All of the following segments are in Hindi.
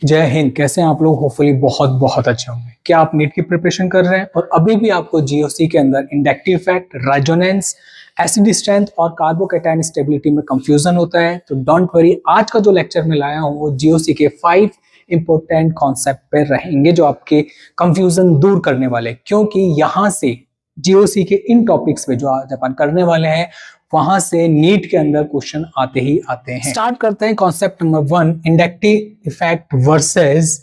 जय हिंद। कैसे हैं आप लोग? होपफुली बहुत बहुत अच्छे होंगे। क्या आप नीट की प्रिपरेशन कर रहे हैं और अभी भी आपको जीओसी के अंदर inductive effect, resonance, acid strength और कार्बोकैटायन स्टेबिलिटी में कंफ्यूजन होता है? तो डोंट वरी, आज का जो लेक्चर मैं लाया हूँ वो जीओसी के 5 इंपॉर्टेंट कॉन्सेप्ट पे रहेंगे जो आपके कंफ्यूजन दूर करने वाले, क्योंकि यहाँ से जीओसी के इन टॉपिक्स पे जो आज अपन करने वाले हैं वहां से नीट के अंदर क्वेश्चन आते ही आते हैं। स्टार्ट करते हैं concept number 1, inductive effect versus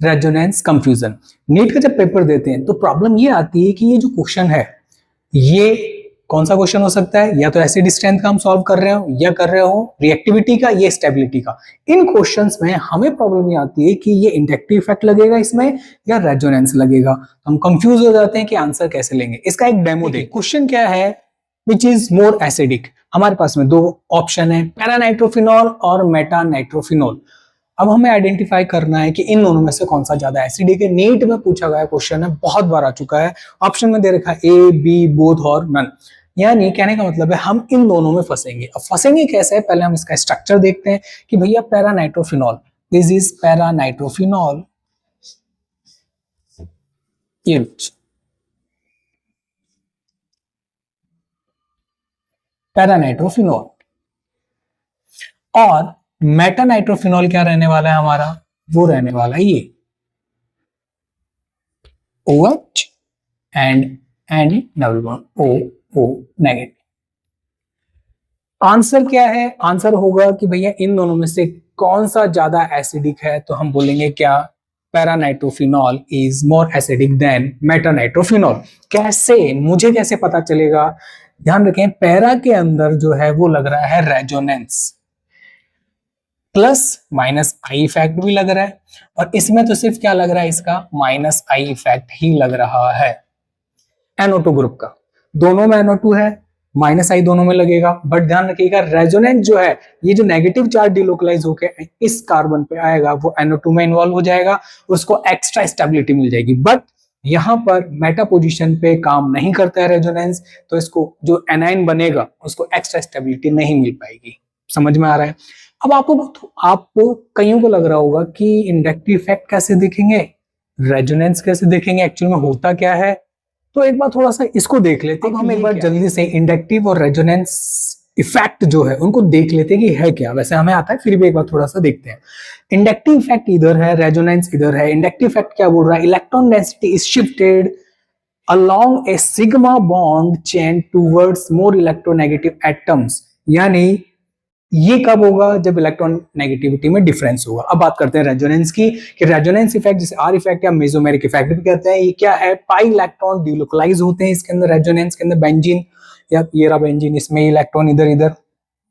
resonance confusion. NEET का जब पेपर देते हैं तो प्रॉब्लम ये आती है कि ये जो क्वेश्चन है ये कौन सा क्वेश्चन हो सकता है? या तो एसिड स्ट्रेंथ का हम सॉल्व कर रहे हो या कर रहे हो रिएक्टिविटी का या स्टेबिलिटी का। इन क्वेश्चंस में हमें प्रॉब्लम ये आती है कि ये इंडक्टिव इफेक्ट लगेगा इसमें या रेजोनेंस लगेगा। तो हम कंफ्यूज हो जाते हैं कि आंसर कैसे लेंगे। इसका एक डेमो देखिए। क्वेश्चन क्या है? विच इज मोर एसिडिक। हमारे पास में दो ऑप्शन है, पैरानाइट्रोफिनॉल और मेटानाइट्रोफिनॉल। अब हमें आइडेंटिफाई करना है कि इन दोनों में से कौन सा ज्यादा एसिडिक है। नीट में पूछा गया क्वेश्चन है, बहुत बार आ चुका है। ऑप्शन में दे रखा है ए, बी, बोथ और नन। यानी कहने का मतलब है हम इन दोनों में फंसेंगे। अब फंसेंगे कैसे? पहले हम इसका स्ट्रक्चर देखते हैं कि भैया पैरानाइट्रोफिनॉल, दिस इज पैरानाइट्रोफिनॉल, ये पैरानाइट्रोफिनॉल। और मेटानाइट्रोफिनॉल क्या रहने वाला है हमारा? वो रहने वाला है ये OH and double bond O negative. Answer क्या है? आंसर होगा कि भैया इन दोनों में से कौन सा ज्यादा एसिडिक है। तो हम बोलेंगे क्या? Paranitrophenol is more acidic than metanitrophenol. कैसे? मुझे कैसे पता चलेगा? ध्यान रखें, पैरा के अंदर जो है वो लग रहा है resonance, plus minus I effect भी लग रहा है, और इसमें तो सिर्फ क्या लग रहा है? इसका माइनस आई इफेक्ट ही लग रहा है। NO2 ग्रुप का, दोनों में NO2 है, माइनस आई दोनों में लगेगा। बट ध्यान रखिएगा, रेजोनेंस जो है, ये जो नेगेटिव चार्ज डिलोकलाइज होकर इस कार्बन पे आएगा वो NO2 में इन्वॉल्व हो जाएगा, उसको एक्स्ट्रा स्टेबिलिटी मिल जाएगी। बट यहाँ पर मेटा पोजीशन पे काम नहीं करता है रेजोनेंस, तो इसको जो एनाइन बनेगा उसको एक्स्ट्रा स्टेबिलिटी नहीं मिल पाएगी। समझ में आ रहा है? अब आपको कईयों को लग रहा होगा कि इंडक्टिव इफेक्ट कैसे देखेंगे, रेजोनेंस कैसे देखेंगे, एक्चुअल में होता क्या है। तो एक बार थोड़ा सा इसको देख लेते हैं। हम एक बार जल्दी से इंडक्टिव और रेजोनेंस इफेक्ट जो है उनको देख लेते हैं कि है क्या। वैसे हमें आता है, फिर भी एक बार थोड़ा सा देखते हैं। इंडक्टिव इफेक्ट इधर है, रेजोनेंस इधर है। इंडक्टिव इफेक्ट क्या बोल रहा है? Electron density is shifted along a sigma bond chain towards more electronegative atoms। यानी ये कब होगा? जब इलेक्ट्रॉन नेगेटिविटी में डिफरेंस होगा। अब बात करते हैं रेजोनेंस की, कि रेजोनेंस इफेक्ट जिसे आर इफेक्ट या मेसोमेरिक इफेक्ट भी कहते हैं, ये क्या है? पाई इलेक्ट्रॉन डिलोकलाइज होते हैं इसके अंदर, रेजोनेंस के अंदर। बेंजीन या ये रहा बेंजीन, इसमें इलेक्ट्रॉन इधर इधर।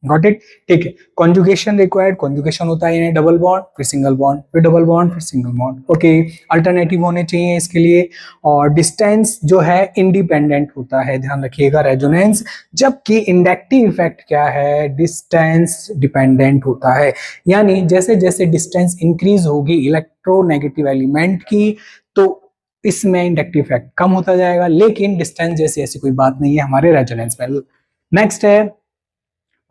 Got it? ठीक है। कॉन्जुगेशन रिक्वायर्ड, कॉन्जुगेशन होता है डबल बॉन्ड फिर सिंगल बॉन्ड फिर डबल बॉन्ड फिर सिंगल बॉन्ड। ओके, अल्टरनेटिव होने चाहिए इसके लिए। और डिस्टेंस जो है इंडिपेंडेंट होता है, ध्यान रखिएगा, रेजोनेंस। जबकि इंडक्टिव इफेक्ट क्या है? डिस्टेंस डिपेंडेंट होता है। यानी जैसे जैसे डिस्टेंस इंक्रीज होगी इलेक्ट्रोनेगेटिव एलिमेंट की, तो इसमें इंडक्टिव इफेक्ट कम होता जाएगा। लेकिन डिस्टेंस जैसी ऐसी कोई बात नहीं है हमारे रेजोनेंस में। नेक्स्ट है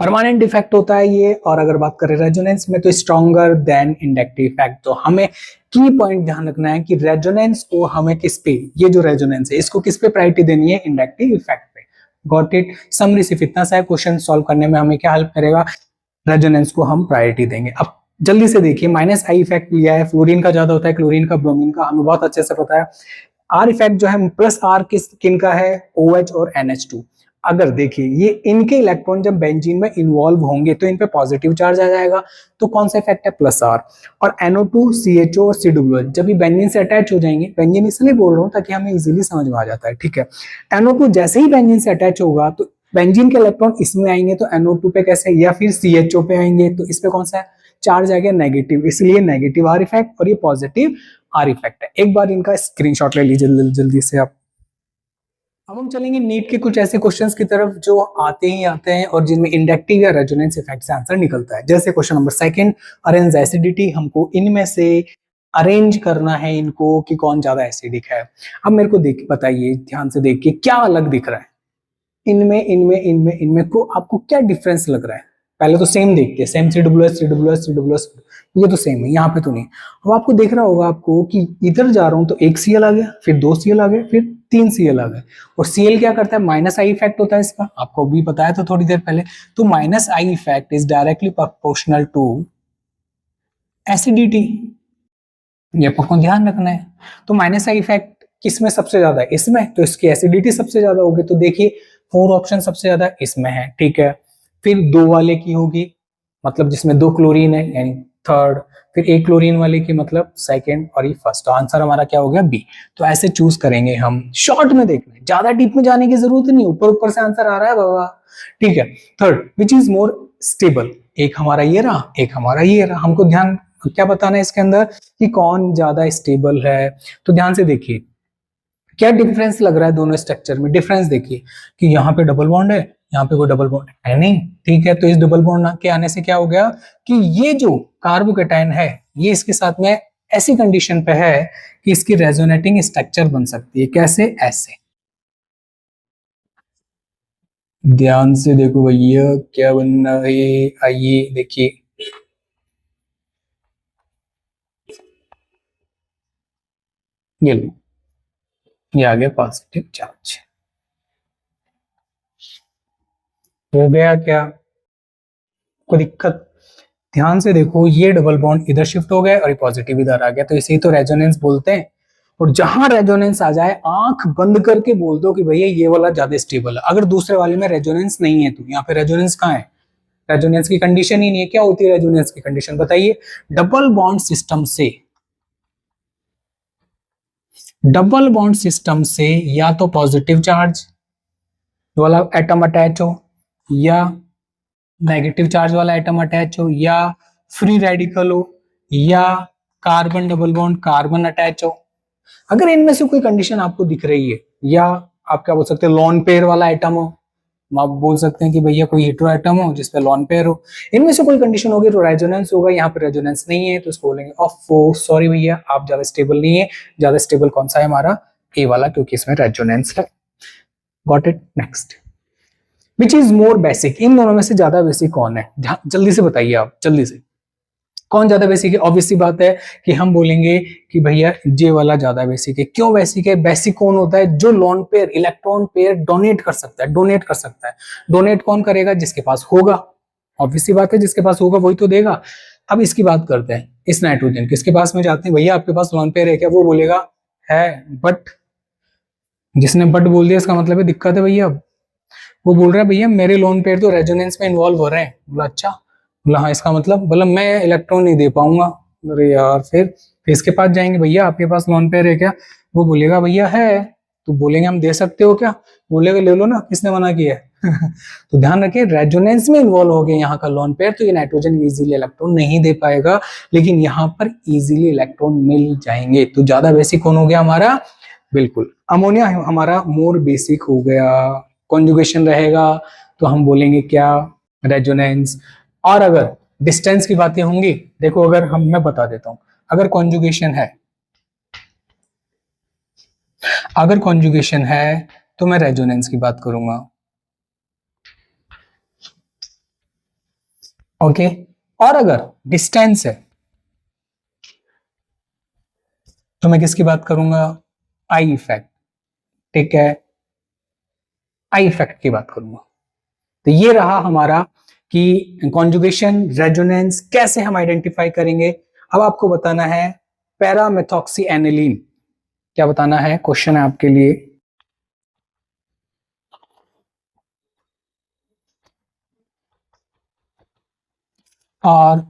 परमानेंट इफेक्ट होता है ये। और अगर बात करें रेजोनेंस में तो स्ट्रॉन्गर देन इंडक्टिव इफेक्ट। तो हमें की पॉइंट ध्यान रखना है कि रेजोनेंस को हमें किस पे, ये जो रेजोनेंस है इसको किस पे प्रायोरिटी देनी है? इंडक्टिव इफेक्ट पे। Got it? समरी सिर्फ इतना सा है, क्वेश्चन सॉल्व करने में हमें क्या हेल्प करेगा? रेजोनेंस को हम प्रायोरिटी देंगे। अब जल्दी से देखिए, माइनस आई इफेक्ट लिया है, फ्लोरीन का ज्यादा होता है, क्लोरीन का, ब्रोमीन का, हमें बहुत अच्छे से पता है। आर इफेक्ट जो है प्लस आर किन का है? OH और NH2। अगर देखिए ये इनके इलेक्ट्रॉन जब बेंजीन में इन्वॉल्व होंगे तो इन पे पॉजिटिव चार्ज आ जाएगा, तो कौन सा इफेक्ट है? Plus R. और NO2, CHO और COOH जब ये बेंजीन से अटैच हो जाएंगे, बेंजीन इसलिए बोल रहा हूँ ताकि हमें इजीली समझ में आ जाता है, ठीक है। NO2 जैसे ही बेंजीन से अटैच होगा तो बेंजीन के इलेक्ट्रॉन इसमें आएंगे, तो NO2 पे कैसे, या फिर CHO पे आएंगे, तो इस पे कौन सा चार्ज आएगा? नेगेटिव। इसलिए नेगेटिव आर इफेक्ट और ये पॉजिटिव आर इफेक्ट है। एक बार इनका स्क्रीनशॉट ले लीजिए जल्दी से आप। अब हम चलेंगे नीट के कुछ ऐसे क्वेश्चंस की तरफ जो आते ही आते हैं और जिनमें इंडक्टिव या रेजोनेंस इफेक्ट से आंसर निकलता है। जैसे क्वेश्चन नंबर 2, अरेंज एसिडिटी। हमको इनमें से अरेंज करना है इनको कि कौन ज्यादा एसिडिक है। अब मेरे को बताइए, ध्यान से देखिए क्या अलग दिख रहा है इनमें को आपको क्या डिफरेंस लग रहा है? पहले तो सेम देखिए, सेम COOH, COOH, COOH, ये तो सेम है, यहाँ पे तो नहीं। अब आपको देख रहा होगा आपको कि इधर जा रहा हूं तो एक Cl आ गया, फिर 2 Cl आ गए, फिर 3 Cl आ गए। और Cl क्या करता है, माइनस आई इफेक्ट होता है इसका, आपको भी बताया था थोड़ी देर पहले। तो minus I effect is directly proportional to acidity, ये आपको ध्यान रखना है। तो माइनस आई इफेक्ट किस में सबसे ज्यादा है, इसमें, तो इसकी एसिडिटी सबसे ज्यादा होगी। तो देखिए 4 ऑप्शन सबसे ज्यादा इसमें है, ठीक है। फिर 2 वाले की होगी, मतलब जिसमें 2 क्लोरीन है, यानी थर्ड। फिर 1 क्लोरीन वाले की मतलब सेकंड, और ये फर्स्ट। तो आंसर हमारा क्या हो गया, बी। तो ऐसे चूज करेंगे हम, शॉर्ट में देखना है, ज्यादा डीप में जाने की जरूरत नहीं, ऊपर ऊपर से आंसर आ रहा है बाबा, ठीक है। Third, which is more stable, एक हमारा ये रहा, एक हमारा ये रहा। हमको ध्यान क्या बताना है इसके अंदर कि कौन ज्यादा स्टेबल है। तो ध्यान से देखिए क्या डिफरेंस लग रहा है दोनों स्ट्रक्चर में। डिफरेंस देखिए कि यहाँ पे डबल बॉन्ड है, यहाँ पे कोई डबल बॉन्ड है नहीं, ठीक है। तो इस डबल बॉन्ड के आने से क्या हो गया कि ये जो कार्बोकेटाइन है ये इसके साथ में ऐसी कंडीशन पे है कि इसकी रेजोनेटिंग स्ट्रक्चर बन सकती है। कैसे, ऐसे। ध्यान से देखो भैया क्या बनना है, आइए देखिए। ये लो, ये आ गया पॉजिटिव चार्ज, हो गया क्या, कोई दिक्कत। ध्यान से देखो, ये डबल बॉन्ड इधर शिफ्ट हो गया और ये पॉजिटिव इधर आ गया, तो इसे ही तो रेजोनेंस बोलते हैं। और जहां रेजोनेंस आ जाए आंख बंद करके बोल दो कि भैया ये वाला ज्यादा स्टेबल है। अगर दूसरे वाले में रेजोनेंस नहीं है तो यहाँ पे रेजोनेंस कहाँ है, रेजोनेंस की कंडीशन ही नहीं है। क्या होती है रेजोनेंस की कंडीशन, बताइए। डबल बॉन्ड सिस्टम से, डबल बॉन्ड सिस्टम से या तो पॉजिटिव चार्ज वाला एटम अटैच हो, या नेगेटिव चार्ज वाला एटम अटैच हो, या फ्री रेडिकल हो, या carbon double bond carbon attach हो। अगर इनमें से कोई कंडीशन आपको दिख रही है, या आप क्या बोल सकते हैं लोन पेयर वाला एटम हो, आप बोल सकते हैं कि भैया कोई हेटेरो एटम हो जिसपे लोन पेयर हो, इनमें से कोई कंडीशन होगी तो रेजोनेंस होगा। यहाँ पे रेजोनेंस नहीं है तो इसको बोलेंगे ऑफ, सॉरी भैया आप ज्यादा स्टेबल नहीं है। ज्यादा स्टेबल कौन सा है हमारा, ए वाला, क्योंकि इसमें रेजोनेंस है। Got it. Next, which is more basic, इन दोनों में से ज्यादा बेसिक कौन है, जल्दी से बताइए आप, जल्दी से। कौन ज्यादा बेसिक है, ऑब्वियस सी बात है कि हम बोलेंगे कि भैया जे वाला ज्यादा बेसिक है। क्यों बेसिक है, बेसिक कौन होता है, जो lone pair electron pair donate कर सकता है, डोनेट कर सकता है। डोनेट कौन करेगा, जिसके पास होगा, ऑब्वियस सी बात है, जिसके पास होगा वही तो देगा। अब इसकी बात करते हैं, इस नाइट्रोजन किसके पास में जाते हैं, भैया आपके पास लोन पेयर है क्या, वो बोलेगा है, बट जिसने बट बोल दिया इसका मतलब है दिक्कत है भैया। वो बोल रहा है भैया मेरे लोन पेयर तो रेजोनेंस में इन्वॉल्व हो रहे हैं। बोला अच्छा, बोला हाँ, इसका मतलब बोला मैं इलेक्ट्रॉन नहीं दे पाऊंगा। अरे यार, फिर इसके पास जाएंगे, भैया आपके पास लोन पेयर है क्या, वो बोलेगा भैया है। तो बोलेंगे हम दे सकते हो क्या, बोलेगा ले लो ना, किसने मना किया है। तो ध्यान रखिए रेजोनेंस में इन्वॉल्व हो गया यहाँ का लोन पेयर, तो ये नाइट्रोजन इजीली इलेक्ट्रॉन नहीं दे पाएगा, लेकिन यहाँ पर इजीली इलेक्ट्रॉन मिल जाएंगे। तो ज्यादा बेसिक कौन हो गया हमारा, बिल्कुल अमोनिया हमारा मोर बेसिक हो गया। कॉन्जुगेशन रहेगा तो हम बोलेंगे क्या, रेजोनेंस। और अगर डिस्टेंस की बातें होंगी, देखो अगर मैं बता देता हूं, अगर कॉन्जुगेशन है, अगर कॉन्जुगेशन है तो मैं रेजोनेंस की बात करूंगा, ओके। और अगर डिस्टेंस है तो मैं किसकी बात करूंगा, आई इफेक्ट, ठीक है, आई इफेक्ट की बात करूंगा। तो ये रहा हमारा कि कॉन्जुगेशन, रेजोनेंस कैसे हम आइडेंटिफाई करेंगे। अब आपको बताना है पैरामेथॉक्सी एनिलीन, क्या बताना है, क्वेश्चन है आपके लिए। और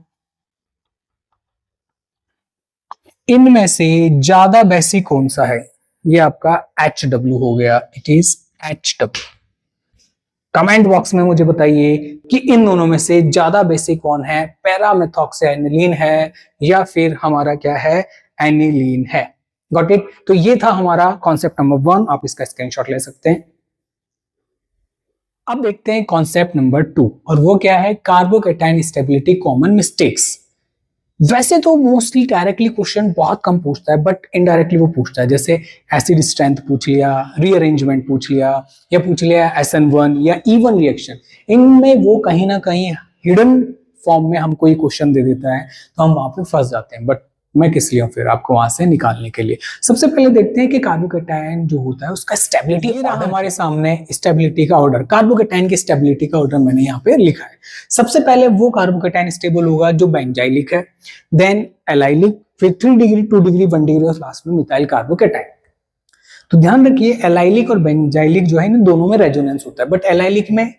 इनमें से ज्यादा बेसिक कौन सा है, ये आपका HW हो गया, it is HW। Comment box में मुझे बताइए कि इन दोनों में से ज्यादा बेसिक कौन है, पैरामेथॉक्सी एनिलीन है या फिर हमारा क्या है, एनिलीन है। Got it. तो ये था हमारा कॉन्सेप्ट नंबर 1, आप इसका स्क्रीनशॉट ले सकते हैं। अब देखते हैं कॉन्सेप्ट नंबर 2, और वो क्या है, कार्बोकेटाइन स्टेबिलिटी कॉमन मिस्टेक्स। वैसे तो मोस्टली डायरेक्टली क्वेश्चन बहुत कम पूछता है, बट इनडायरेक्टली वो पूछता है, जैसे एसिड स्ट्रेंथ पूछ लिया, रीअरेंजमेंट पूछ लिया, या पूछ लिया SN1 या E1 रिएक्शन। इनमें वो कहीं ना कहीं हिडन फॉर्म में हमको ये क्वेश्चन दे देता है तो हम वहां पे फंस जाते हैं। बट मैं किस लिए हूँ फिर आपको वहां से निकालने के लिए। सबसे पहले देखते हैं कि कार्बोकैटायन जो होता है उसका स्टेबिलिटी ऑर्डर हमारे सामने, स्टेबिलिटी का ऑर्डर, कार्बोकैटायन की स्टेबिलिटी का ऑर्डर मैंने यहाँ पे लिखा है। सबसे पहले वो कार्बोकैटायन स्टेबल होगा जो बेंजाइलिक है, देन एलाइलिक, फिर 3 डिग्री, 2 डिग्री, 1 डिग्री और लास्ट में मिथाइल कार्बोकैटायन। तो ध्यान रखिए एलाइलिक और बेंजाइलिक जो है इन दोनों में रेजोनेंस होता है, बट एलाइलिक में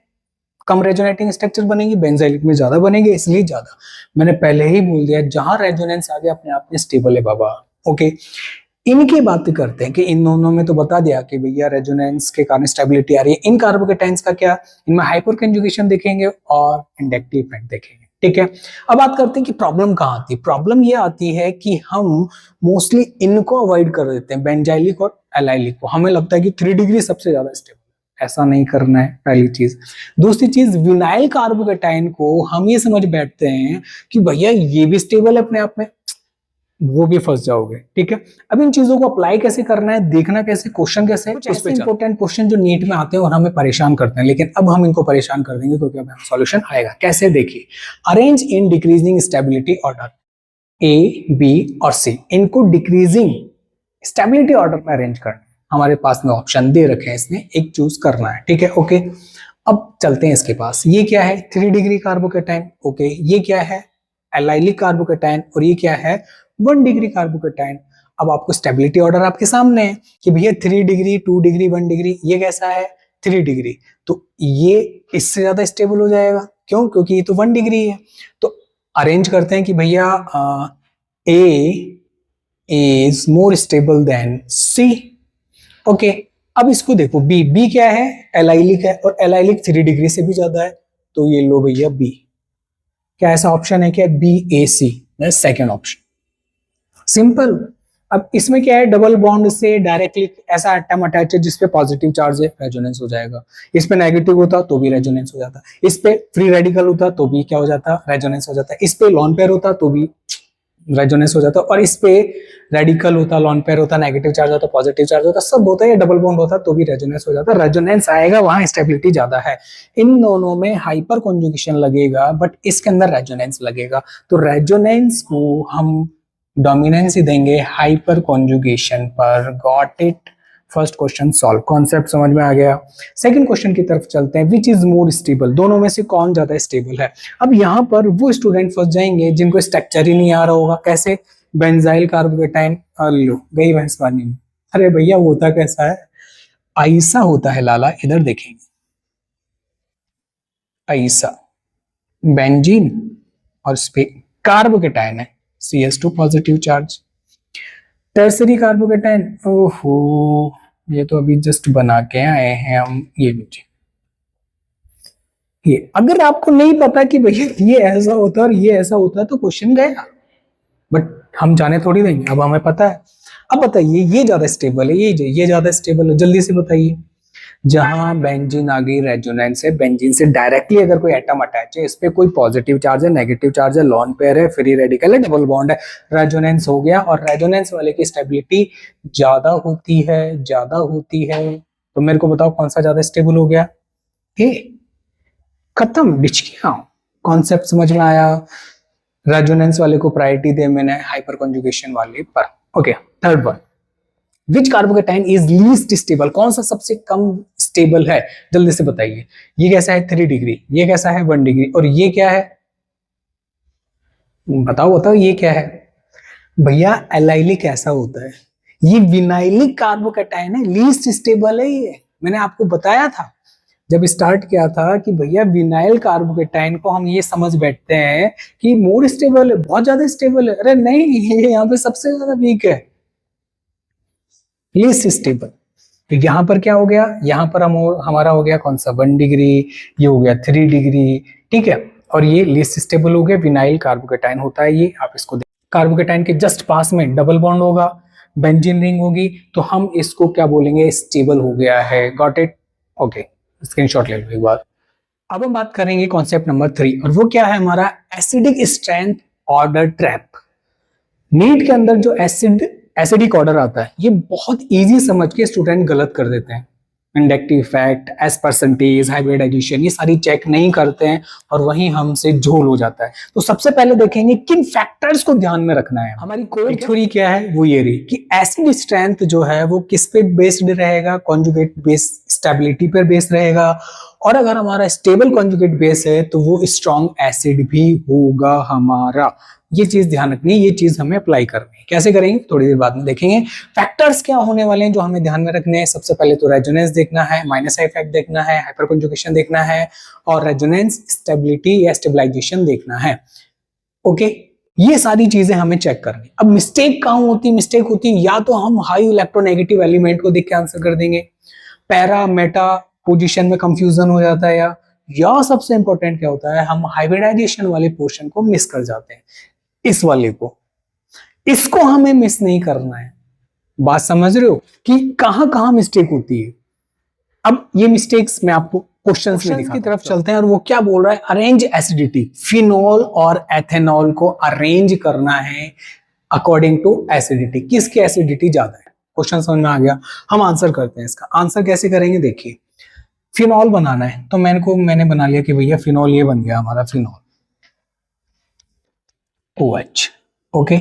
कम रेजोनेटिंग स्ट्रक्चर बनेगी, बेंजाइलिक में ज्यादा बनेंगे, इसलिए ज्यादा। मैंने पहले ही बोल दिया जहां रेजोनेंस आ गया अपने आप में स्टेबल है बाबा। ओके, इनकी बात करते हैं कि इन दोनों में तो बता दिया कि भैया रेजोनेंस के कारण स्टेबिलिटी आ रही है। इन कार्बोकैटायंस का क्या, इनमें हाइपर कंजुगेशन देखेंगे और इंडक्टिव इफेक्ट देखेंगे। ठीक है, अब बात करते हैं कि प्रॉब्लम कहाँ आती है। प्रॉब्लम ये आती है कि हम मोस्टली इनको अवॉइड कर देते हैं, बेंजाइलिक और एलाइलिक को। हमें लगता है कि 3 डिग्री सबसे ज्यादा स्टेबल, ऐसा नहीं करना है, पहली चीज। दूसरी चीज, विनाइल कार्बोकैटायन को हम ये समझ बैठते हैं कि भैया ये भी स्टेबल है अपने आप में, वो भी फंस जाओगे। ठीक है, अब इन चीजों को अप्लाई कैसे करना है, देखना कैसे, क्वेश्चन कैसे, कुछ इंपॉर्टेंट क्वेश्चन जो नीट में आते हैं और हमें परेशान करते हैं, लेकिन अब हम इनको परेशान कर देंगे क्योंकि अब सॉल्यूशन आएगा। कैसे, देखिए, arrange in decreasing stability order, A, B और सी, इनको डिक्रीजिंग स्टेबिलिटी ऑर्डर में अरेंज करना। हमारे पास में ऑप्शन दे रखे हैं, इसमें एक चूज करना है। ठीक है, ओके, अब चलते हैं इसके पास। ये क्या है, 3 डिग्री कार्बोकैटायन। ओके, ये क्या है, एलाइलिक कार्बोकैटायन, और ये क्या है, 1 डिग्री कार्बोकैटायन। अब आपको स्टेबिलिटी ऑर्डर आपके सामने है कि भैया 3 डिग्री, 2 डिग्री, 1 डिग्री, ये कैसा है, 3 डिग्री, तो ये इससे ज्यादा स्टेबल हो जाएगा। क्यों, क्योंकि ये तो 1 डिग्री है। तो अरेंज करते हैं कि भैया A is more stable than C. Okay, अब इसको देखो, बी, बी क्या है, एलाइलिक है, और एलाइलिक 3 डिग्री से भी ज्यादा है, तो ये लो भैया बी। क्या ऐसा ऑप्शन है क्या, बी, ए, सी, सेकेंड ऑप्शन, सिंपल। अब इसमें क्या है, डबल बॉन्ड से डायरेक्टली ऐसा एटम अटैच है जिसपे पॉजिटिव चार्ज है, रेजोनेंस हो जाएगा। इस पे नेगेटिव होता तो भी रेजोनेंस हो जाता, इस पे फ्री रेडिकल होता तो भी क्या हो जाता, रेजोनेंस हो जाता, इस पे लॉन पेयर होता तो भी रेजोनेंस हो जाता, और इस पे रेडिकल होता, लॉन पेयर होता, नेगेटिव चार्ज होता, पॉजिटिव चार्ज होता, सब होता है, या डबल बॉन्ड होता तो भी रेजोनेंस हो जाता। रेजोनेंस आएगा वहां स्टेबिलिटी ज्यादा है। इन दोनों में हाइपर कॉन्जुगेशन लगेगा, बट इसके अंदर रेजोनेंस लगेगा, तो रेजोनेंस को हम डोमिनेंस ही देंगे हाइपर कॉन्जुगेशन पर। Got it, first question solve, concept समझ में आ गया। सेकंड क्वेश्चन की तरफ चलते हैं, विच इज मोर स्टेबल, दोनों में से कौन ज्यादा स्टेबल है। अब यहाँ पर वो स्टूडेंट फंस जाएंगे जिनको स्ट्रक्चर ही नहीं आ रहा होगा। कैसे, बेंजाइल कार्बोकैटायन, लो गई भैंस पानी में। अरे भैया होता कैसा है, ऐसा होता है लाला, इधर देखेंगे, ऐसा बेंजीन और इस पे कार्बोकैटायन है, CS2 positive charge. Tertiary carbocation, ओहो ये तो अभी जस्ट बना के आए हैं हम, ये लीजिए। ये अगर आपको नहीं पता कि भैया ये ऐसा होता है और ये ऐसा होता है तो क्वेश्चन गया, बट हम जाने थोड़ी देंगे, अब हमें पता है। अब बताइए ये ज्यादा स्टेबल है, ये ज्यादा स्टेबल है, जल्दी से बताइए। जहां बेंजीन आ गई, रेजोनेंस है, बेंजीन से डायरेक्टली अगर कोई एटम अटैच है, इस पे कोई पॉजिटिव चार्ज है, नेगेटिव चार्ज है, लॉन पेयर है, फ्री रेडिकल है, डबल बॉन्ड है, रेजोनेंस हो गया, और रेजोनेंस वाले की स्टेबिलिटी ज्यादा होती है, ज्यादा होती है। तो मेरे को बताओ कौन सा ज्यादा स्टेबल हो गया, ए। खत्म, डिच किया, कॉन्सेप्ट समझ में आया। रेजोनेंस वाले को प्रायोरिटी दे मैंने हाइपर कॉन्जुगेशन वाले पर। Okay, third one, which carbocation is least stable, कौन सा सबसे कम स्टेबल है, जल्दी से बताइए। ये कैसा है, 3 डिग्री, ये कैसा है, 1 डिग्री, और ये क्या है, बताओ बताओ ये क्या है भैया, एलाइलिक ऐसा होता है। ये विनाइलिक कार्बोकैटायन है, लीस्ट स्टेबल है। ये मैंने आपको बताया था जब स्टार्ट किया था कि भैया विनाइल कार्बोकैटायन को हम ये समझ बैठते हैं कि मोर स्टेबल है, बहुत ज्यादा स्टेबल है। अरे नहीं, ये यहाँ पे सबसे ज्यादा वीक है, लीस्ट स्टेबल। तो यहाँ पर क्या हो गया, यहाँ पर हमारा हो गया कौन सा, 1 डिग्री, ये हो गया 3 डिग्री, ठीक है, और ये लीस्ट स्टेबल हो गया, विनाइल कार्बोकैटायन होता है ये। आप इसको कार्बोकैटायन के जस्ट पास में डबल बॉन्ड होगा, बेंजीन रिंग होगी, तो हम इसको क्या बोलेंगे, स्टेबल हो गया है। गॉट इट, ओके, स्क्रीनशॉट ले लो एक बार। अब हम बात करेंगे कॉन्सेप्ट नंबर 3, और वो क्या है हमारा, acidic strength order trap. NEET के अंदर जो एसिडिक ऑर्डर आता है, ये बहुत इजी समझ के स्टूडेंट गलत कर देते हैं। Inductive effect, S percentage, hybridization, ये सारी चेक नहीं करते हैं और वहीं हमसे झोल हो जाता है। तो सबसे पहले देखेंगे किन फैक्टर्स को ध्यान में रखना है। हमारी कोर थ्योरी क्या है, वो ये रही कि एसिड स्ट्रेंथ जो है वो किस पे बेस्ड रहेगा, कॉन्जुगेट बेस स्टेबिलिटी पर बेस्ड रहेगा, और अगर हमारा स्टेबल कॉन्जुगेट बेस है तो वो स्ट्रॉन्ग एसिड भी होगा हमारा। ये चीज ध्यान रखनी है, ये चीज हमें अप्लाई करनी है। कैसे करेंगे थोड़ी देर बाद में देखेंगे। फैक्टर्स क्या होने वाले हैं जो हमें ध्यान में रखने हैं। सबसे पहले तो रेजोनेंस देखना है, माइनस इफेक्ट देखना है, हाइपर कंजुगेशन देखना है, और रेजोनेंस स्टेबिलिटी या स्टेबलाइजेशन देखना है। ओके, ये सारी चीजें हमें चेक करनी। अब मिस्टेक कहाँ होती है? मिस्टेक होती है या तो हम हाई इलेक्ट्रोनेगेटिव एलिमेंट को देख के आंसर कर देंगे, पैरा मेटा पोजीशन में कंफ्यूजन हो जाता है, या सबसे इंपॉर्टेंट क्या होता है, हम हाइब्रिडाइजेशन वाले पोर्शन को मिस कर जाते हैं। इस वाले को, इसको हमें मिस नहीं करना है। बात समझ रहे हो कि कहां कहां मिस्टेक होती है। अब ये मिस्टेक्स मैं आपको क्वेश्चंस की तरफ चलते हैं, और वो क्या बोल रहा है, अरेंज एसिडिटी, फिनॉल और एथेनॉल को अरेंज करना है अकॉर्डिंग टू एसिडिटी। किसकी एसिडिटी ज्यादा है? क्वेश्चन समझ में आ गया। हम आंसर करते हैं। इसका आंसर कैसे करेंगे, देखिए फिनॉल बनाना है तो मैंने बना लिया कि भैया फिनॉल, ये बन गया हमारा फिनॉल OH। ओके,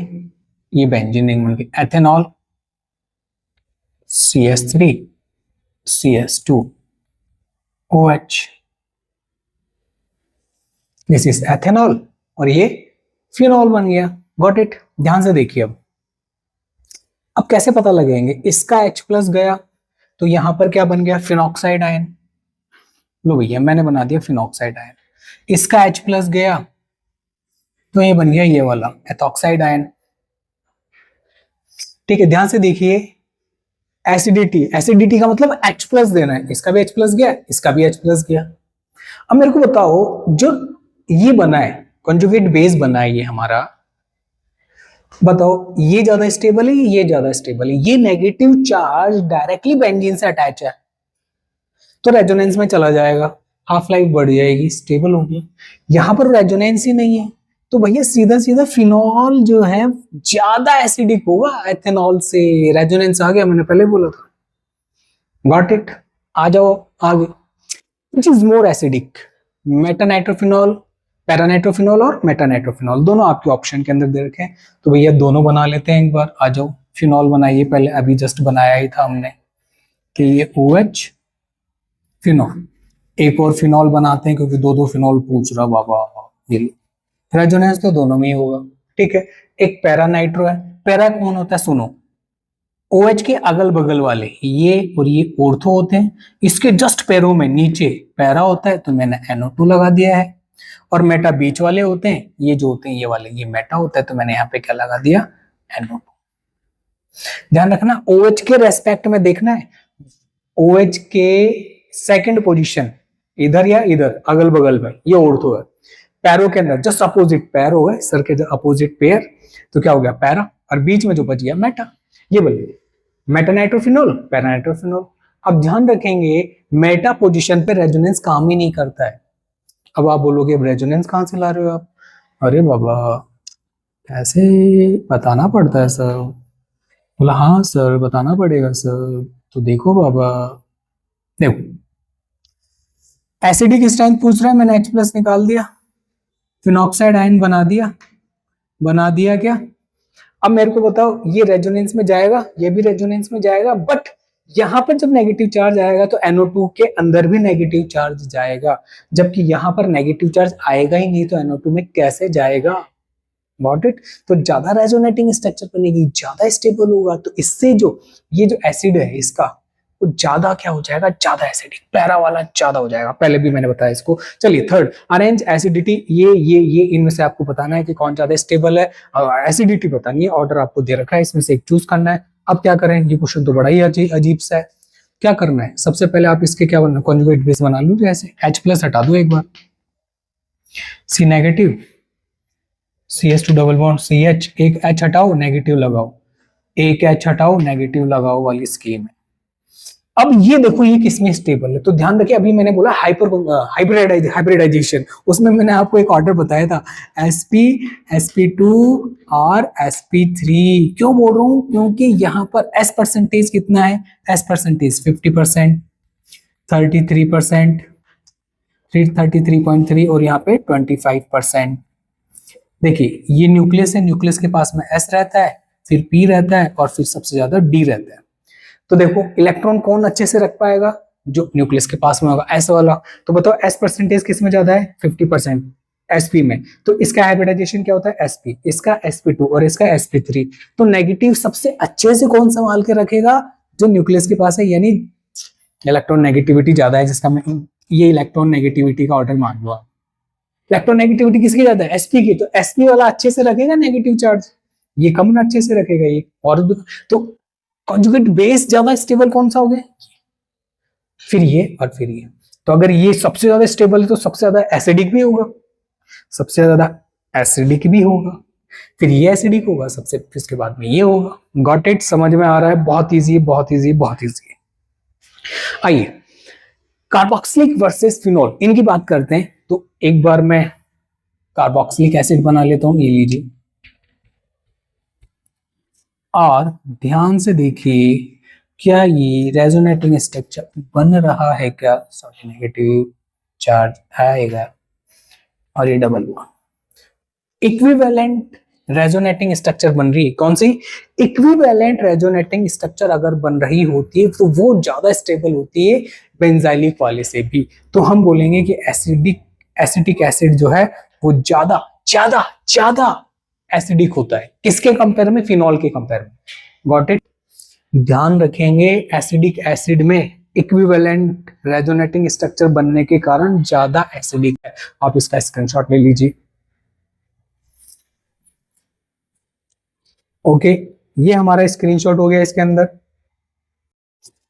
ये बेंजीन रिंग बन गई। Ethanol CH3 CH2 OH, this is ethanol, और ये फिनॉल बन गया। Got it. ध्यान से देखिए। अब कैसे पता लगेंगे, इसका H+ गया तो यहां पर क्या बन गया, फिनॉक्साइड आयन। लो भैया मैंने बना दिया फिनॉक्साइड आयन। इसका H+ गया तो ये बन गया ये वाला एथॉक्साइड आयन। ठीक है, ध्यान से देखिए। एसिडिटी का मतलब H+ देना है। इसका भी H+ गया, इसका भी H+ गया। अब मेरे को बताओ, जो ये बना है कॉन्जुगेट बेस बना है ये हमारा, बताओ ये ज्यादा स्टेबल है, ये ज्यादा स्टेबल है? ये नेगेटिव चार्ज डायरेक्टली बेंजीन से अटैच है तो रेजोनेंस में चला जाएगा, हाफ लाइफ बढ़ जाएगी, स्टेबल हो गया। यहां पर रेजोनेंस ही नहीं है तो भैया सीधा सीधा फिनॉल जो है ज्यादा एसिडिक होगा एथेनॉल से। रेजोनेंस आ गया, मैंने पहले बोला था। Got it. आ जाओ आगे। Which is more acidic, metanitrophenol, paranitrophenol और मेटानाइट्रोफिनॉल, दोनों आपके ऑप्शन के अंदर दे रखे हैं। तो भैया दोनों बना लेते हैं एक बार। आ जाओ, फिनॉल बनाइए पहले, अभी जस्ट बनाया ही था हमने कि ये OH फिनॉल। एक और फिनॉल बनाते हैं क्योंकि दो फिनॉल पूछ रहा बाबा। रेजोनेंस तो दोनों में ही होगा। ठीक है, एक पैरानाइट्रो है। पैरा कौन होता है, सुनो, OH के अगल बगल वाले ये और ये ऑर्थो होते हैं, इसके जस्ट पैरों में नीचे पैरा होता है तो मैंने NO2 लगा दिया है, और मेटा बीच वाले होते हैं, ये जो होते हैं ये वाले, ये मेटा होता है तो मैंने यहाँ पे क्या लगा दिया, NO2। ध्यान रखना, OH के रेस्पेक्ट में देखना है। OH के सेकंड पोजीशन इधर या इधर अगल बगल में, ये ऑर्थो है। पैरों के अंदर जस्ट अपोजिट पैर हो गए, सर के अपोजिट पैर, तो क्या हो गया पैरा, और बीच में जो बच गया मेटा। ये बोलिए मेटानाइट्रोफिनॉल, पैरानाइट्रोफिनॉल। अब ध्यान रखेंगे मेटा पोजीशन पे रेजोनेंस काम ही नहीं करता है। अब आप बोलोगे रेजोनेंस कहां से ला रहे हो आप? अरे बाबा ऐसे बताना पड़ता है सर। बोला हाँ सर बताना पड़ेगा सर। तो देखो बाबा, देखो एसिडिक स्ट्रेंथ पूछ रहा है, मैंने H+ निकाल दिया, फिनॉक्साइड आयन बना दिया क्या? अब मेरे को बताओ, ये रेजोनेंस में जाएगा, ये भी रेजोनेंस में जाएगा, बट यहां पर जब नेगेटिव चार्ज आएगा तो NO2 के अंदर भी नेगेटिव चार्ज जाएगा, जबकि यहां पर नेगेटिव चार्ज आएगा ही नहीं तो NO2 में कैसे जाएगा? Got it. तो ज्यादा रेजोनेटिंग स्ट्रक्चर बनेगी, ज्यादा स्टेबल होगा, तो इससे जो ये जो एसिड है इसका वो ज्यादा क्या हो जाएगा, ज्यादा एसिडिक, पैरा वाला ज्यादा हो जाएगा। पहले भी मैंने बताया इसको। चलिए थर्ड, अरेंज एसिडिटी। ये इनमें से आपको बताना है कि कौन ज्यादा स्टेबल है, एसिडिटी बतानी है, ऑर्डर आपको दे रखा है, इसमें से एक चूज करना है। अब क्या करें, ये क्वेश्चन तो बड़ा ही अजीब सा है। क्या करना है, सबसे पहले आप इसके क्या बनना, कॉन्जुगेट बेस बना लो। जैसे H+ हटा दो एक बार, C negative, CH2 double bond CH, एक H हटाओ नेगेटिव लगाओ, एक H हटाओ नेगेटिव लगाओ वाली स्कीम है। अब ये देखो ये किसमें स्टेबल है, तो ध्यान रखिए, अभी मैंने बोला हाइब्रिडाइजेशन, उसमें मैंने आपको एक ऑर्डर बताया था, sp sp2 और sp3। क्यों बोल रहा हूं, क्योंकि यहां पर S परसेंटेज कितना है, S परसेंटेज 50%, 33%, 33.3 और यहाँ पे 25%। देखिए ये न्यूक्लियस है, न्यूक्लियस के पास में S रहता है, फिर P रहता है और फिर सबसे ज्यादा D रहता है। तो देखो इलेक्ट्रॉन कौन अच्छे से रख पाएगा, जो न्यूक्लियस के पास में होगा, S वाला। तो बताओ S परसेंटेज किस में ज्यादा है, 50% sp में। तो इसका हाइब्रिडाइजेशन क्या होता है, sp, इसका sp2 और इसका sp3। तो नेगेटिव सबसे अच्छे से कौन संभाल के रखेगा, जो न्यूक्लियस के पास है, यानी इलेक्ट्रॉन नेगेटिविटी ज्यादा है, जिसका मैं ये इलेक्ट्रॉन नेगेटिविटी का ऑर्डर मान लो। इलेक्ट्रॉन नेगेटिविटी किसकी ज्यादा है, sp की। तो sp वाला अच्छे से रखेगा नेगेटिव चार्ज, ये कम अच्छे से रखेगा ये। और तो कॉन्जुगेट बेस ज्यादा स्टेबल कौन सा हो गया, फिर ये और फिर ये। तो अगर ये सबसे ज्यादा स्टेबल है तो सबसे ज्यादा एसिडिक भी होगा, सबसे ज्यादा एसिडिक भी होगा, फिर ये एसिडिक होगा सबसे, फिर इसके बाद में ये होगा। गॉट इट, समझ में आ रहा है, बहुत इजी, बहुत इजी, बहुत इजी। आइए कार्बोक्सिलिक वर्सेस फिनोल, इनकी बात करते हैं। तो एक बार मैं कार्बोक्सिलिक एसिड बना लेता हूं, ये लीजिए, और ध्यान से देखिए क्या ये रेजोनेटिंग स्ट्रक्चर बन रहा है क्या, सॉरी नेगेटिव चार्ज आएगा और ये डबल हुआ। इक्विवेलेंट रेजोनेटिंग स्ट्रक्चर बन रही है, कौन सी, इक्विवेलेंट रेजोनेटिंग स्ट्रक्चर अगर बन रही होती है तो वो ज्यादा स्टेबल होती है बेंजाइलिक वाले से भी। तो हम बोलेंगे कि एसिटिक एसिड जो है वो ज्यादा ज्यादा ज्यादा एसिडिक होता है, किसके कंपेयर में, फिनॉल के कंपेयर में। गॉट इट, ध्यान रखेंगे एसिडिक एसिड में इक्विवेलेंट रेजोनेटिंग स्ट्रक्चर बनने के कारण ज्यादा एसिडिक है। आप इसका स्क्रीनशॉट ले लीजिए। ओके, ये हमारा स्क्रीनशॉट हो गया इसके अंदर।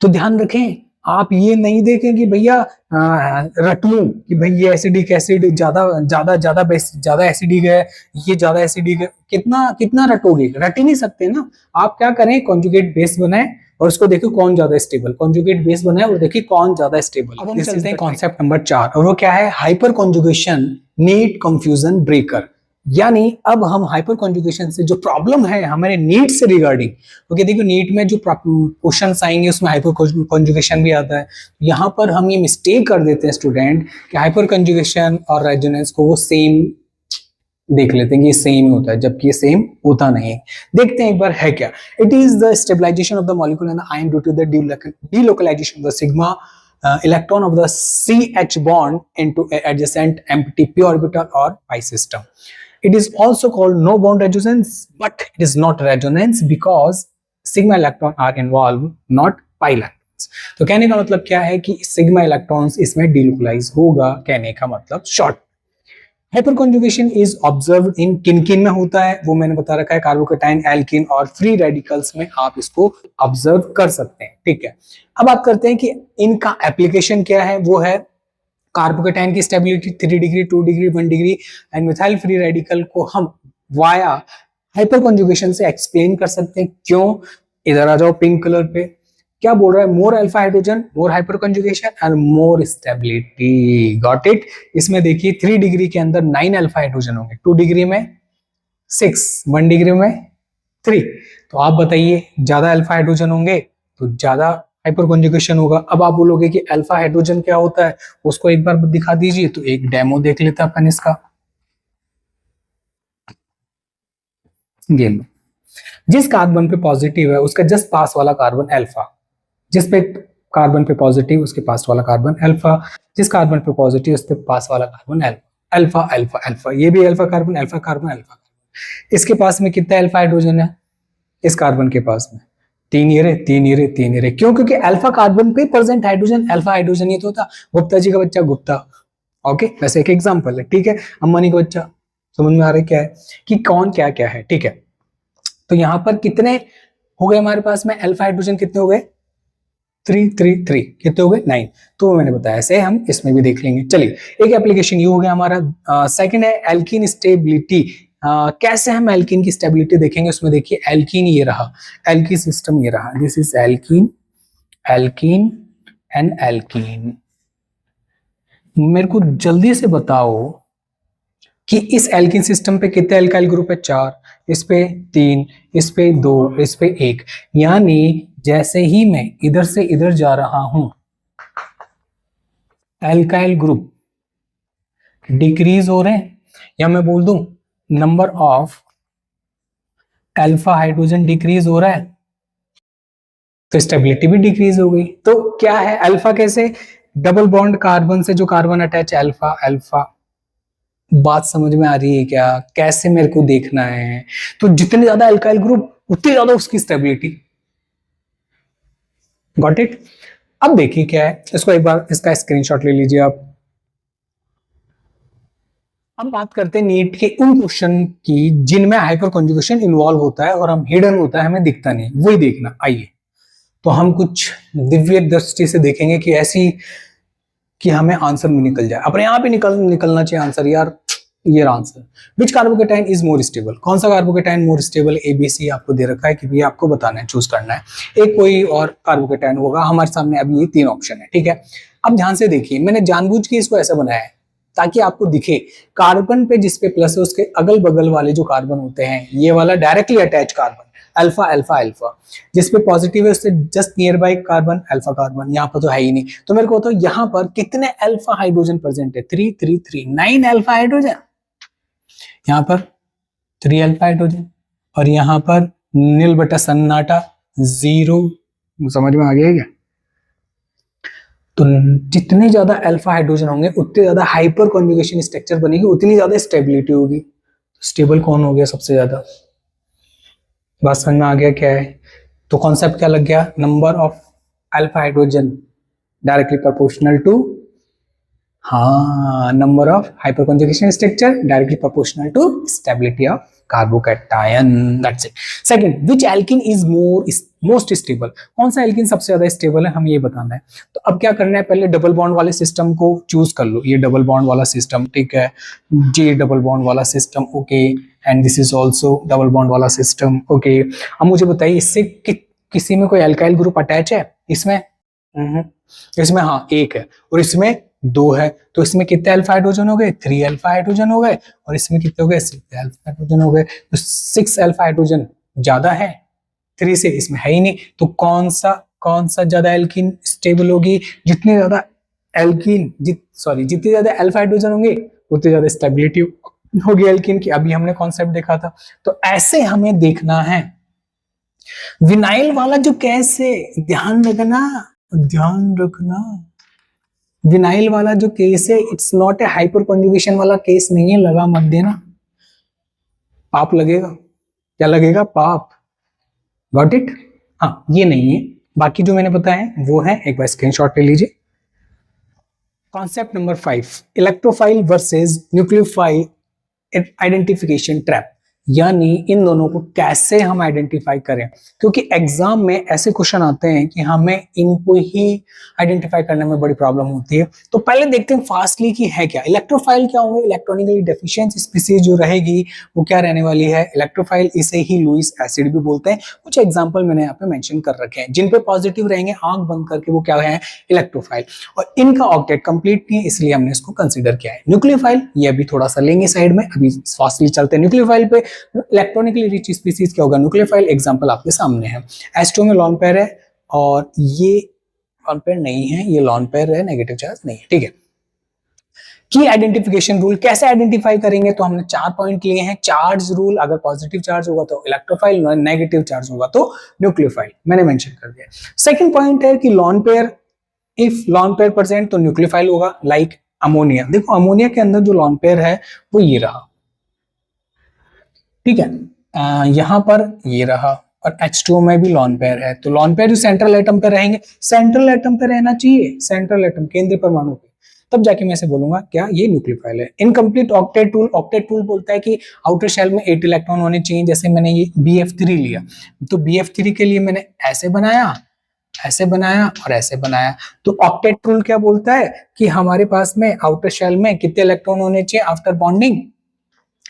तो ध्यान रखें, आप ये नहीं देखें कि भैया रट लूं कि भाई ये एसिडिक एसिड ज्यादा ज्यादा ज्यादा ज्यादा एसिडिक है, ये ज्यादा एसिडिक है। कितना कितना रटोगे, रट ही नहीं सकते ना। आप क्या करें, कॉन्जुगेट बेस बनाए और उसको देखो कौन ज्यादा स्टेबल, कॉन्जुगेट बेस बनाए और देखिए कौन ज्यादा स्टेबल। अब हम चलते हैं कॉन्सेप्ट नंबर 4 और वो क्या है, hyper conjugation need confusion breaker. यानी अब हम हाइपर कॉन्जुगेशन से जो प्रॉब्लम है हमारे नीट से रिगार्डिंग, ओके देखो नीट में जो क्वेश्चंस आएंगे उसमें हाइपर कॉन्जुगेशन भी आता है। यहाँ पर हम ये मिस्टेक कर देते हैं स्टूडेंट कि हाइपर कॉन्जुगेशन और रेजोनेंस को वो सेम देख लेते हैं कि ये सेम ही होता है, जबकि ये सेम होता नहीं है। देखते हैं एक बार है क्या। It is the stabilization of the molecule and the ion due to the delocalization of the sigma electron of the CH bond into adjacent empty p orbital or pi system. It is also called no bond resonance, but it is not resonance because sigma electron are involved, not pi electrons. तो कहने का मतलब क्या है कि सिग्मा इलेक्ट्रॉन्स इसमें डिलोकलाइज होगा, कहने का मतलब short. Hyper conjugation is observed in किन किन में होता है, वो मैंने बता रखा है, कार्बोकेटाइन, एल्कीन और फ्री रेडिकल्स में आप इसको ऑब्जर्व कर सकते हैं। ठीक है, अब आप करते हैं कि इनका एप्लीकेशन क्या है, वो है कार्बोकेटाइन की stability 3 degree 2 degree 1 degree and methyl free radical को हम वाया हाइपर कॉन्जुगेशन से एक्सप्लेन कर सकते हैं। क्यों, इधर आ जाओ पिंक कलर पे, क्या बोल रहा है, more alpha hydrogen, more hyperconjugation and more stability. Got it. इसमें देखिए 3 डिग्री के अंदर 9 अल्फा हाइड्रोजन होंगे, 2 डिग्री में 6, 1 डिग्री में 3। तो आप बताइए ज्यादा अल्फा हाइड्रोजन होंगे तो ज्यादा हाइपर कॉन्जुगेशन होगा। अब आप बोलोगे कि अल्फा हाइड्रोजन क्या होता है, उसको एक बार दिखा दीजिए। तो एक डेमो देख लेते हैं अपन इसका। ये लो, जिस कार्बन पे पॉजिटिव है उसका जस्ट पास वाला कार्बन अल्फा, जिस पे कार्बन पे पॉजिटिव उसके पास वाला कार्बन अल्फा, जिस कार्बन पे पॉजिटिव उसके पास वाला carbon alpha, alpha alpha alpha, ये भी alpha carbon alpha carbon alpha carbon. इसके पास में कितना अल्फा हाइड्रोजन है, इस कार्बन के पास में 3 ही रहे, 3 ही रहे, 3 ही रहे। क्यों, क्योंकि अल्फा कार्बन पे प्रेजेंट हाइड्रोजन अल्फा हाइड्रोजन ही तो था। गुप्ता जी का बच्चा गुप्ता, ओके, वैसे एक एग्जांपल है। ठीक है, अंबानी का बच्चा, समझ में आ रहा है क्या है कि कौन क्या क्या है। ठीक है, तो यहां पर कितने हो गए हमारे पास में अल्फा हाइड्रोजन, कितने हो गए, 3 3 3, कितने हो गए 9। तो मैंने बताया ऐसे हम इसमें भी देख लेंगे। चलिए, एक एप्लीकेशन ये हो गया हमारा। सेकंड है एल्कीन स्टेबिलिटी। कैसे हम एल्कीन की स्टेबिलिटी देखेंगे, उसमें देखिए एल्कीन ये रहा, एल्की सिस्टम ये रहा, this is alkene, alkene and alkene. मेरे को जल्दी से बताओ कि इस एल्कीन सिस्टम पे कितने एल्काइल ग्रुप है, 4, इस पे 3, इस पे 2, इस पे 1। यानी जैसे ही मैं इधर से इधर जा रहा हूं एल्काइल ग्रुप डिक्रीज हो रहे हैं, या मैं बोल दूं number of alpha hydrogen decrease हो रहा है, तो स्टेबिलिटी भी डिक्रीज हो गई। तो क्या है अल्फा, कैसे डबल बॉन्ड कार्बन से जो कार्बन अटैच है अल्फा अल्फा। बात समझ में आ रही है क्या, कैसे मेरे को देखना है? तो जितने ज्यादा अल्काइल ग्रुप उतनी ज्यादा उसकी स्टेबिलिटी। Got it. अब देखिए क्या है, इसको एक बार इसका स्क्रीनशॉट ले लीजिए आप। हम बात करते हैं नीट के उन क्वेश्चन की जिनमें हाइपर कॉन्जुगेशन इन्वॉल्व होता है और हम हिडन होता है, हमें दिखता नहीं, वही देखना। आइए तो हम कुछ दिव्य दृष्टि से देखेंगे कि ऐसी कि हमें आंसर में निकल जाए, अपने आप ही निकलना चाहिए आंसर। यार ये answer, which carbocation is more stable, कौन सा कार्बोकेटाइन मोर स्टेबल, एबीसी आपको दे रखा है कि भैया आपको बताना है, चूज करना है। एक कोई और कार्बोकेटाइन होगा, हमारे सामने अभी ये 3 ऑप्शन है, ठीक है। अब ध्यान से देखिए, मैंने जानबूझ के इसको ऐसा बनाया है ताकि आपको दिखे कार्बन पे जिसपे प्लस है उसके अगल बगल वाले जो कार्बन होते हैं, ये वाला directly attach carbon alpha alpha alpha, जिसपे पॉजिटिव है उससे just near by carbon alpha carbon, यहाँ पर तो है ही नहीं। तो मेरे को तो यहाँ पर कितने अल्फा हाइड्रोजन प्रेजेंट है, 3 3 3 9 अल्फा हाइड्रोजन, यहाँ पर 3 अल्फा हाइड्रोजन, और यहाँ पर नील बटा सन्नाटा 0। समझ में आ गया क्या? तो जितने ज्यादा अल्फा हाइड्रोजन होंगे उतने ज्यादा हाइपर कॉन्जुगेशन स्ट्रक्चर बनेगी, उतनी ज्यादा स्टेबिलिटी होगी। स्टेबल कौन हो गया सबसे ज्यादा? बात समझ में आ गया क्या है? तो कॉन्सेप्ट क्या लग गया, number of alpha hydrogen directly proportional to, हाँ, number of hyperconjugation structure directly proportional to stability of carbocation, that's it. Second, which alkene is most stable, कौन सा एल्कीन सबसे ज्यादा स्टेबल है, हम ये बताना है। तो अब क्या करना है, पहले डबल बॉन्ड वाले सिस्टम को चूज कर लो, ये डबल बॉन्ड वाला सिस्टम, ठीक है, जे डबल बॉन्ड वाला system, okay, and this is also double bond वाला सिस्टम, ओके। अब मुझे बताइए इससे किसी में कोई अल्काइल ग्रुप अटैच है इसमें? इसमें हाँ एक है, और इसमें 2 है, तो इसमें कितने अल्फा हाइड्रोजन हो गए, 3 अल्फा हाइड्रोजन हो गए, और इसमें कितने हो गए, 6 अल्फा हाइड्रोजन हो गए। तो 6 अल्फा हाइड्रोजन ज्यादा है 3 से, इसमें है ही नहीं। तो कौन सा ज्यादा एल्कीन स्टेबल होगी, जितने ज्यादा एल्कीन जितने ज्यादा अल्फा हाइड्रोजन होंगे उतनी ज्यादा स्टेबिलिटी होगी एल्कीन की। अभी हमने कॉन्सेप्ट देखा था। तो ऐसे हमें देखना है। विनाइल वाला जो कैसे, ध्यान रखना, विनाइल वाला जो केस है it's not a hyper conjugation वाला केस नहीं है, लगा मत देना, पाप लगेगा। क्या लगेगा? पाप। Got it. हाँ, ये नहीं है, बाकी जो मैंने बताया है वो है, एक बार स्क्रीनशॉट ले लीजिए। Concept number 5, electrophile versus nucleophile identification trap, यानी इन दोनों को कैसे हम आइडेंटिफाई करें, क्योंकि एग्जाम में ऐसे क्वेश्चन आते हैं कि हमें इनको ही आइडेंटिफाई करने में बड़ी प्रॉब्लम होती है। तो पहले देखते हैं फास्टली कि है क्या इलेक्ट्रोफाइल, क्या होंगे इलेक्ट्रॉनिकली डेफिशिएंट स्पीसीज जो रहेगी वो क्या रहने वाली है, इलेक्ट्रोफाइल। इसे ही लुईस एसिड भी बोलते हैं। कुछ एग्जाम्पल मैंने यहाँ पे मेंशन कर रखे हैं, जिन पे पॉजिटिव रहेंगे आंख बंद करके वो क्या है, इलेक्ट्रोफाइल, और इनका ऑक्टेट कंप्लीट नहीं है इसलिए हमने इसको कंसिडर किया है। न्यूक्लियोफाइल ये अभी थोड़ा सा लेंगे साइड में, अभी फास्टली चलते हैं न्यूक्लियोफाइल पे। इलेक्ट्रॉनिकली रिच स्पीसीज क्या होगा, न्यूक्लियोफाइल। एग्जांपल आपके सामने है, H2 में लॉन पेयर है, और ये लॉन पेयर नहीं है, ये लॉन पेयर है, नेगेटिव चार्ज नहीं है, ठीक है। की आइडेंटिफिकेशन रूल, कैसे आइडेंटिफाई करेंगे, तो हमने 4 पॉइंट लिए हैं। चार्ज रूल, अगर पॉजिटिव चार्ज होगा तो इलेक्ट्रोफाइल, नेगेटिव चार्ज होगा तो न्यूक्लियोफाइल, मैंने मेंशन कर दिया। सेकंड पॉइंट है कि lone pair, if lone pair present तो न्यूक्लियोफाइल होगा, लाइक अमोनिया। देखो अमोनिया के अंदर जो लॉन पेयर है वो ये रहा, ठीक है, यहां पर ये रहा, और H2O में भी लॉन पेयर है। तो लॉन पेयर जो सेंट्रल एटम पे रहेंगे, सेंट्रल एटम पे रहना चाहिए, सेंट्रल एटम केंद्रीय परमाणु पे, तब जाके मैं इसे बोलूंगा क्या, ये न्यूक्लियोफाइल है। Incomplete octet rule, octet rule बोलता है कि आउटर शेल में 8 इलेक्ट्रॉन होने चाहिए। जैसे मैंने ये BF3 लिया, तो BF3 के लिए मैंने ऐसे बनाया, ऐसे बनाया और ऐसे बनाया। तो ऑक्टेट रूल क्या बोलता है कि हमारे पास में आउटर शेल में कितने इलेक्ट्रॉन होने चाहिए आफ्टर बॉन्डिंग,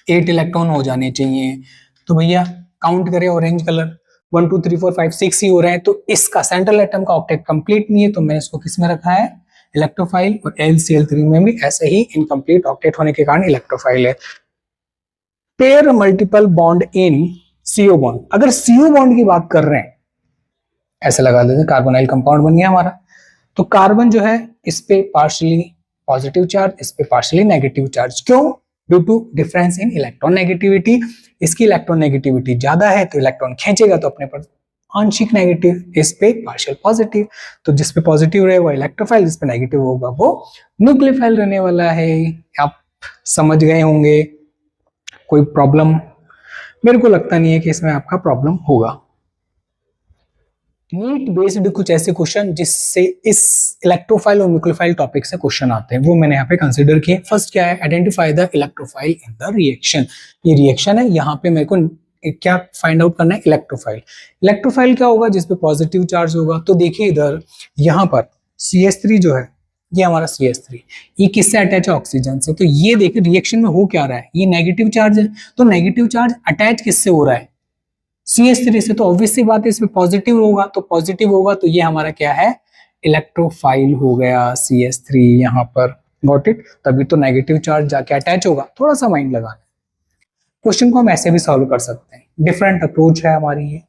8 इलेक्ट्रॉन हो जाने चाहिए। तो भैया काउंट करें, ऑरेंज कलर 1 2 3 4 5 6 ही हो रहे हैं। तो इसका सेंट्रल एटम का ऑक्टेट कंप्लीट नहीं है, तो मैंने इसको किस में रखा है, इलेक्ट्रोफाइल। और LCl3 में भी ऐसे ही इनकम्प्लीट ऑक्टेट होने के कारण इलेक्ट्रोफाइल है। Pair multiple bond in CO bond, अगर CO बॉन्ड की बात कर रहे हैं, ऐसे लगा देते, कार्बोनाइल कंपाउंड बन गया हमारा। तो कार्बन जो है इस पे पार्शियली पॉजिटिव चार्ज, इस पे पार्शियली नेगेटिव चार्ज। क्यों? Due to difference in electronegativity. इसकी इलेक्ट्रॉन नेगेटिविटी ज्यादा है तो इलेक्ट्रॉन खींचेगा तो अपने पर आंशिक नेगेटिव, इस पे पार्शियल पॉजिटिव। तो जिस पे पॉजिटिव रहे वो इलेक्ट्रोफाइल, जिस पे नेगेटिव होगा वो न्यूक्लियोफाइल रहने वाला है। आप समझ गए होंगे। कोई प्रॉब्लम? मेरे को लगता नहीं है कि इसमें आपका प्रॉब्लम होगा। नीट बेस्ड कुछ ऐसे क्वेश्चन जिससे इस इलेक्ट्रोफाइल और न्यूक्लियोफाइल टॉपिक से क्वेश्चन आते हैं वो मैंने यहाँ पे कंसीडर किए। फर्स्ट क्या है? Identify the electrophile in the reaction. ये रिएक्शन है, यहाँ पे मेरे को क्या फाइंड आउट करना है? इलेक्ट्रोफाइल। इलेक्ट्रोफाइल क्या होगा? जिसपे पॉजिटिव चार्ज होगा। तो देखिए इधर यहाँ पर CH3 जो है, ये हमारा CH3, ये किससे अटैच है? ऑक्सीजन से। तो ये देखिए रिएक्शन में हो क्या रहा है? ये नेगेटिव चार्ज है, तो नेगेटिव चार्ज अटैच किससे हो रहा है? CH3 से। तो ऑब्वियस सी बात है इसमें पॉजिटिव होगा, तो पॉजिटिव होगा तो ये हमारा क्या है? इलेक्ट्रोफाइल हो गया CH3 यहाँ पर। Got it? तभी तो नेगेटिव चार्ज जाके अटैच होगा। थोड़ा सा माइंड लगाना। क्वेश्चन को हम ऐसे भी सॉल्व कर सकते हैं, डिफरेंट अप्रोच है हमारी ये।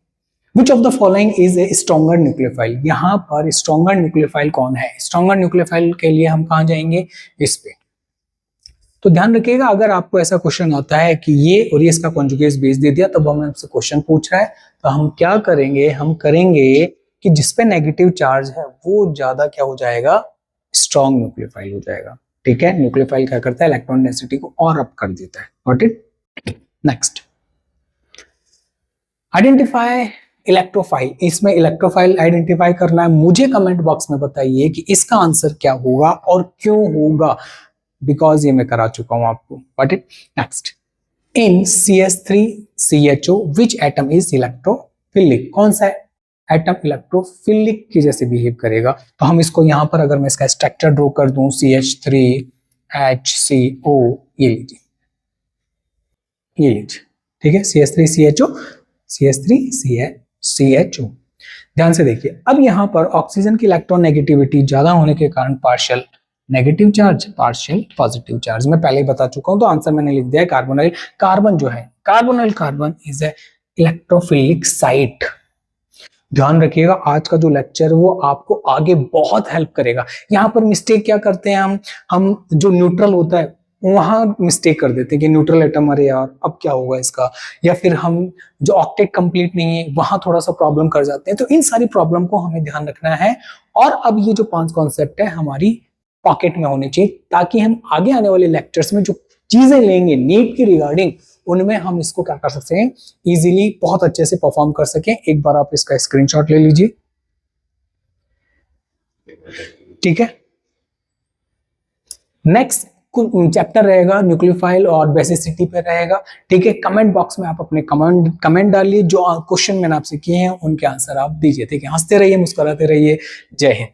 Which of the following is a stronger nucleophile? यहाँ पर स्ट्रॉन्गर न्यूक्लियोफाइल कौन है? स्ट्रॉन्गर न्यूक्लियोफाइल के लिए हम कहाँ जाएंगे? इस पे। तो ध्यान रखिएगा, अगर आपको ऐसा क्वेश्चन आता है कि ये और ये इसका कॉन्जुगेट बेस दे दिया, तब हमें आपसे क्वेश्चन पूछ रहा है, तो हम क्या करेंगे? हम करेंगे कि जिसपे नेगेटिव चार्ज है वो ज्यादा क्या हो जाएगा? स्ट्रॉन्ग न्यूक्लियोफाइल हो जाएगा। ठीक है? न्यूक्लियोफाइल क्या करता है? इलेक्ट्रॉन डेंसिटी को और अप कर देता है। Got it? Next, identify electrophile. इसमें इलेक्ट्रोफाइल आइडेंटिफाई करना है। मुझे कमेंट बॉक्स में बताइए कि इसका आंसर क्या होगा और क्यों होगा, बिकॉज ये मैं करा चुका हूं आपको। What it? Next, in CH3CHO which atom is electrophilic? कौन सा एटम इलेक्ट्रोफिलिक की जैसे बिहेव करेगा? तो हम इसको यहां पर अगर मैं इसका स्ट्रक्चर ड्रॉ कर दूं, CH3HCO, ये लीजिए, ये लीजिए। ठीक है? CH3CHO। ध्यान से देखिए, अब यहां पर ऑक्सीजन की इलेक्ट्रॉन नेगेटिविटी ज्यादा होने के कारण partial negative charge, partial positive charge. मैं पहले ही बता चुका हूं, तो आंसर मैंने लिख दिया है कार्बोनाइल। कार्बन जो है, carbonyl carbon is a electrophilic site. ध्यान रखिएगा, आज का जो लेक्चर है वो आपको आगे बहुत हेल्प करेगा। यहाँ पर मिस्टेक क्या करते हैं हम जो न्यूट्रल होता है वहां मिस्टेक कर देते हैं कि न्यूट्रल एटम, अरे यार अब क्या होगा इसका, या फिर हम जो ऑक्टेट कंप्लीट नहीं है वहां थोड़ा सा प्रॉब्लम कर जाते हैं। तो इन सारी प्रॉब्लम को हमें ध्यान रखना है। और अब ये जो 5 कॉन्सेप्ट है हमारी पॉकेट में होने चाहिए, ताकि हम आगे आने वाले लेक्चर्स में जो चीजें लेंगे नीट की रिगार्डिंग, उनमें हम इसको क्या कर सकते हैं? इजीली बहुत अच्छे से परफॉर्म कर सकें। एक बार आप इसका स्क्रीनशॉट ले लीजिए। ठीक है? नेक्स्ट चैप्टर रहेगा न्यूक्लियोफाइल और बेसिसिटी पे रहेगा। ठीक है? कमेंट बॉक्स में आप अपने कमेंट डालिए, जो क्वेश्चन मैंने आपसे किए हैं उनके आंसर आप दीजिए। ठीक है? हंसते रहिए, मुस्कुराते रहिए। जय हिंद।